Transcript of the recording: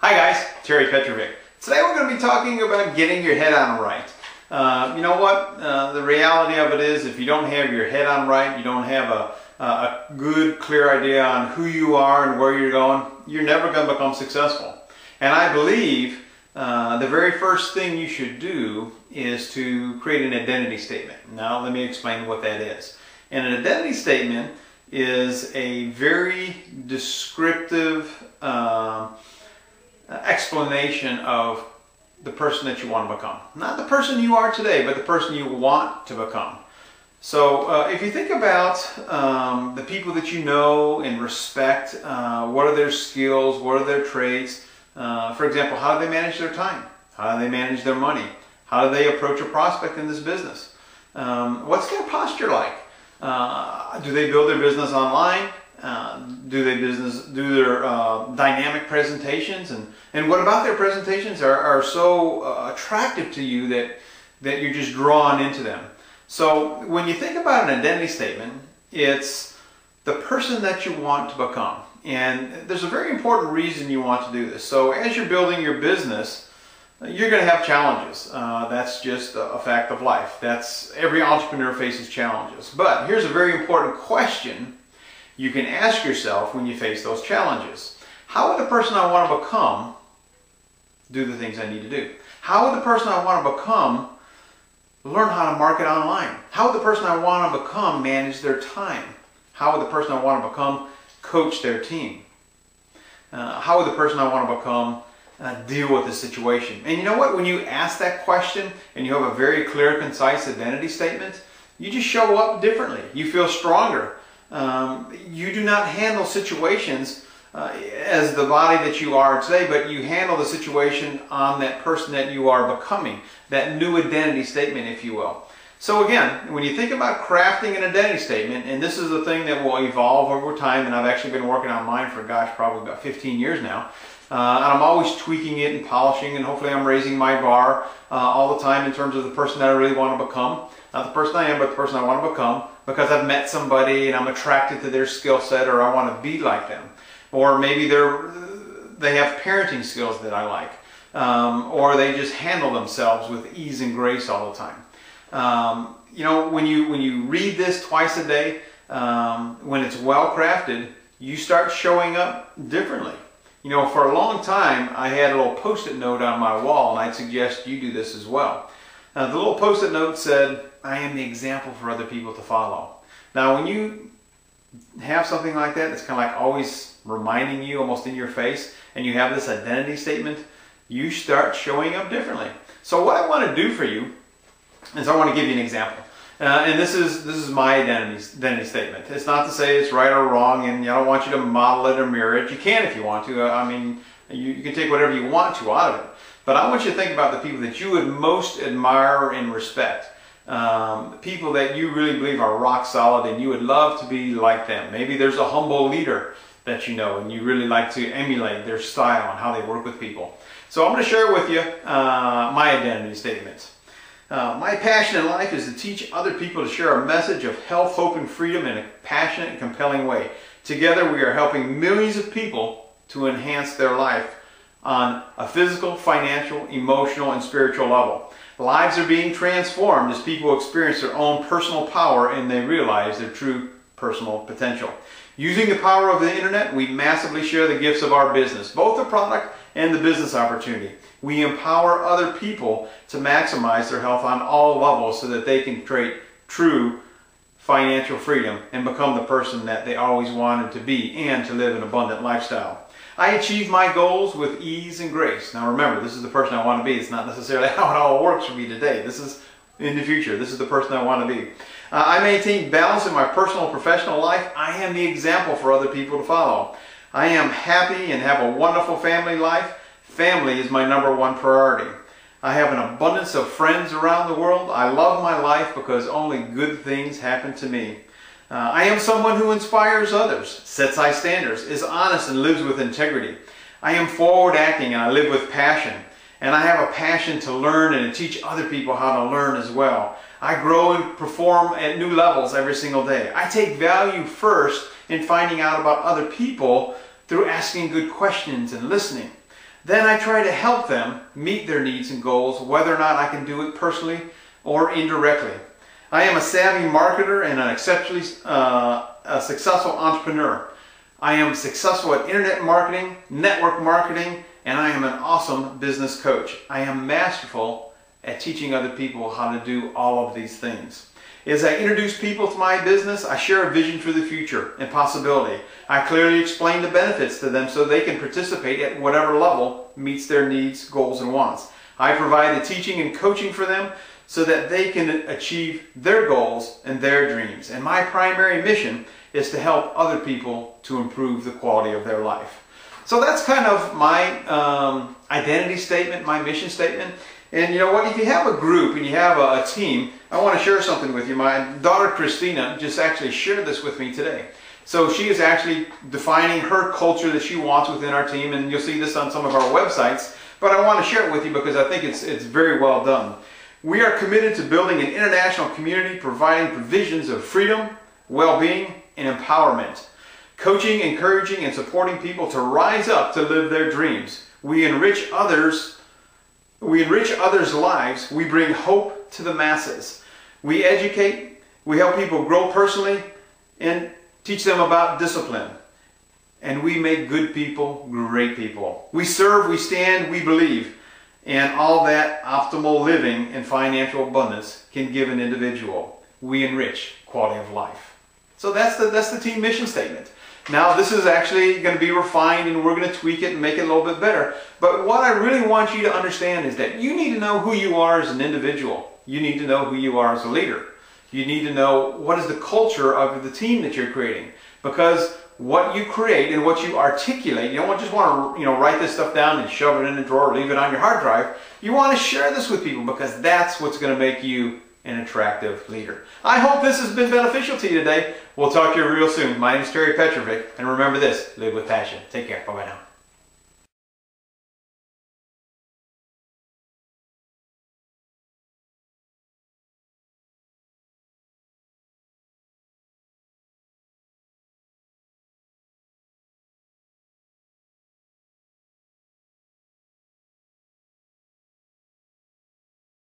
Hi guys, Terry Petrovick. Today we're going to be talking about getting your head on right. You know what? The reality of it is if you don't have your head on right, you don't have a good, clear idea on who you are and where you're going, you're never going to become successful. And I believe the very first thing you should do is to create an identity statement. Now let me explain what that is. And an identity statement is a very descriptive explanation of the person that you want to become. Not the person you are today, but the person you want to become. So if you think about the people that you know and respect, what are their skills, what are their traits? For example, how do they manage their time? How do they manage their money? How do they approach a prospect in this business? What's their posture like? Do they build their business online? Do their dynamic presentations? And what about their presentations are so attractive to you that you're just drawn into them? So when you think about an identity statement, it's the person that you want to become. And there's a very important reason you want to do this. So as you're building your business, you're going to have challenges. That's just a fact of life. Every entrepreneur faces challenges. But here's a very important question you can ask yourself when you face those challenges. How would the person I want to become do the things I need to do? How would the person I want to become learn how to market online? How would the person I want to become manage their time? How would the person I want to become coach their team? How would the person I want to become deal with the situation? And you know what? When you ask that question and you have a very clear, concise identity statement, you just show up differently. You feel stronger. You do not handle situations as the body that you are today, but you handle the situation on that person that you are becoming, that new identity statement, if you will. So again, when you think about crafting an identity statement, and this is a thing that will evolve over time, and I've actually been working on mine for, gosh, probably about 15 years now, and I'm always tweaking it and polishing, and hopefully I'm raising my bar all the time in terms of the person that I really want to become. Not the person I am, but the person I want to become, because I've met somebody and I'm attracted to their skill set, or I want to be like them. Or maybe they have parenting skills that I like, or they just handle themselves with ease and grace all the time. You know, when you read this twice a day, when it's well crafted, you start showing up differently. You know, for a long time, I had a little post-it note on my wall, and I'd suggest you do this as well. The little post-it note said, "I am the example for other people to follow." Now, when you have something like that, it's kind of like always reminding you, almost in your face, and you have this identity statement, you start showing up differently. So what I want to do for you is I want to give you an example. And this is my identity statement. It's not to say it's right or wrong, and I don't want you to model it or mirror it. You can if you want to. I mean, you can take whatever you want to out of it. But I want you to think about the people that you would most admire and respect. People that you really believe are rock solid and you would love to be like them. Maybe there's a humble leader that you know and you really like to emulate their style and how they work with people. So I'm going to share with you my identity statement. My passion in life is to teach other people to share a message of health, hope, and freedom in a passionate and compelling way. Together we are helping millions of people to enhance their life on a physical, financial, emotional, and spiritual level. Lives are being transformed as people experience their own personal power and they realize their true personal potential. Using the power of the internet, we massively share the gifts of our business, both the product and the business opportunity. We empower other people to maximize their health on all levels so that they can create true financial freedom and become the person that they always wanted to be and to live an abundant lifestyle. I achieve my goals with ease and grace. Now remember, this is the person I want to be. It's not necessarily how it all works for me today. This is in the future. This is the person I want to be. I maintain balance in my personal and professional life. I am the example for other people to follow. I am happy and have a wonderful family life. Family is my #1 priority. I have an abundance of friends around the world. I love my life because only good things happen to me. I am someone who inspires others, sets high standards, is honest and lives with integrity. I am forward acting and I live with passion. And I have a passion to learn and to teach other people how to learn as well. I grow and perform at new levels every single day. I take value first in finding out about other people through asking good questions and listening. Then I try to help them meet their needs and goals, whether or not I can do it personally or indirectly. I am a savvy marketer and an exceptionally a successful entrepreneur. I am successful at internet marketing, network marketing, and I am an awesome business coach. I am masterful at teaching other people how to do all of these things. As I introduce people to my business, I share a vision for the future and possibility. I clearly explain the benefits to them so they can participate at whatever level meets their needs, goals, and wants. I provide the teaching and coaching for them so that they can achieve their goals and their dreams. And my primary mission is to help other people to improve the quality of their life. So that's kind of my identity statement, my mission statement. And you know what, if you have a group and you have a team, I want to share something with you. My daughter Christina just actually shared this with me today. So she is actually defining her culture that she wants within our team, and you'll see this on some of our websites, but I want to share it with you because I think it's very well done. We are committed to building an international community providing provisions of freedom, well-being, and empowerment. Coaching, encouraging, and supporting people to rise up to live their dreams. We enrich others' lives. We bring hope to the masses. We educate, we help people grow personally, and teach them about discipline. And we make good people great people. We serve, we stand, we believe. And all that optimal living and financial abundance can give an individual. We enrich quality of life. So that's the team mission statement. Now this is actually going to be refined and we're going to tweak it and make it a little bit better. But what I really want you to understand is that you need to know who you are as an individual. You need to know who you are as a leader. You need to know what is the culture of the team that you're creating. Because what you create and what you articulate, you don't just want to write this stuff down and shove it in a drawer or leave it on your hard drive. You want to share this with people because that's what's going to make you an attractive leader. I hope this has been beneficial to you today. We'll talk to you real soon. My name is Petrovick, and remember this, live with passion. Take care. Bye-bye now.